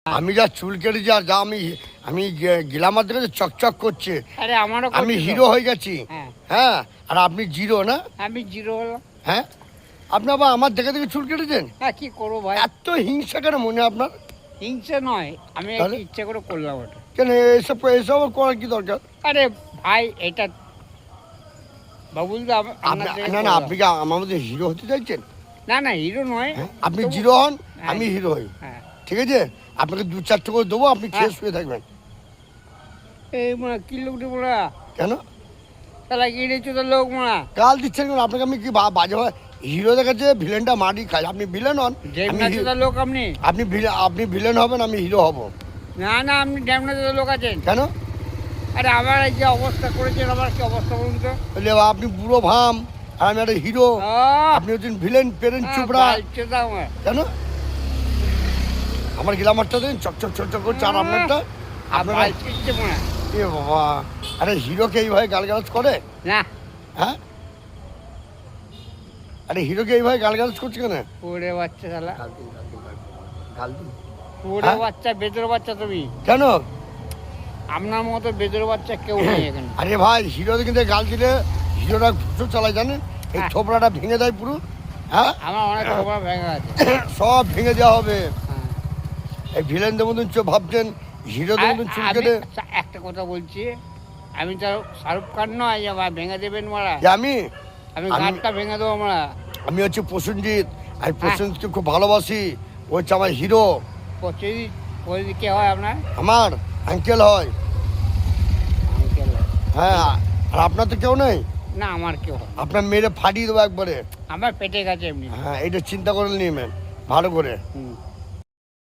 আমি যা চুল কেটেছি আর যা আমি গ্লামার দেখে চকচক করছে। আরে আমারও আমি হিরো হয়ে গেছি। হ্যাঁ, আর আপনি জিরো না? আমি জিরো হলাম। হ্যাঁ, আপনি আবার আমার দেখে দেখে চুল কেটেছেন? হ্যাঁ, কি করবো ভাই? এত হিংসা কেন মনে আপনার? হিংসা নয়, আমি তাহলে? ইচ্ছা করে করলাম ওটা। কেন এসব এসব করার কি দরকার? আরে ভাই, এটা বাবুল দা না না, আপনি কি আমার মধ্যে হিরো হতে চাইছেন? না না, হিরো নয়। আপনি জিরো হন, আমি হিরো হই। হ্যাঁ, ঠিক আছে, আপনাকে 2-4টা করে দেবো, আপনি খেয়ে শুয়ে থাকবেন। এই মোড়া কি লোক রে মোড়া? কেন তাহলে কি রেছো তো লোক মোড়া? গাল দিচ্ছেন কেন? আপনাকে আমি কি বাজে হয়? হিরো দেখাচ্ছে ভিলেনটা মাটি খায়, আপনি ভিলেন হন। ড্যামনা লোক আপনি? আপনি ভিলেন হবেন, আমি হিরো হব। না না, আপনি ড্যামনা লোক আছেন কেন? আরে আমার এই যে অবস্থা করেছেন, আমার কি অবস্থা বলুন তো? বলে আপনি বুড়ো ভাম আর আমি একটা হিরো, আপনি হচ্ছেন ভিলেন পেরেন চুপড়া। কেন আমার গ্লামারটা দেন চকচক চকচক করছে, আর আপনারটা আপনার এ বাবা, আরে হিরোকে এইভাবে গালগালাজ করে না? হ্যাঁ, আরে হিরোকে এইভাবে গালগালাজ করছে কেন? ওরে বাচ্চা শালা, গাল দিন। ওরে বাচ্চা, বেদর বাচ্চা তুমি। কেন? আপনার মতো বেদর বাচ্চা কেউ নেই এখানে। আরে ভাই, হিরোদের কিন্তু গাল দিলে হিরোরা ঘুষো চালায় জানেন, এই থোপড়াটা ভেঙে দেয় পুরো। হ্যাঁ, আমার অনেক খবর ভেঙে আছে, সব ভেঙে দেওয়া হবে। এই ভিলেনদের মতন ভাবছেন হিরোদের মতন চুল কেটে। একটা কথা বলছি, আমি তো শাহরুখ খান নয় যে আমার ভেঙে দেবেন মারা। আমি গাঁটটা ভেঙে দেবো আমরা। আমি হচ্ছে প্রসেনজিৎ, আমি প্রসেনজিৎকে খুব ভালোবাসি, ও হচ্ছে আমার হিরো। প্রতিদিন কে হয় আপনার? আমার আঙ্কেল হয়। আঙ্কেল? হ্যাঁ, আর আপনার তো কেউ নেই? না, আমার কেউ হয়। আপনার মেরে ফাটিয়ে দেবো একবারে। আমার পেটে গেছে এমনি। হ্যাঁ, এটা চিন্তা করে নিবেন ভালো করে।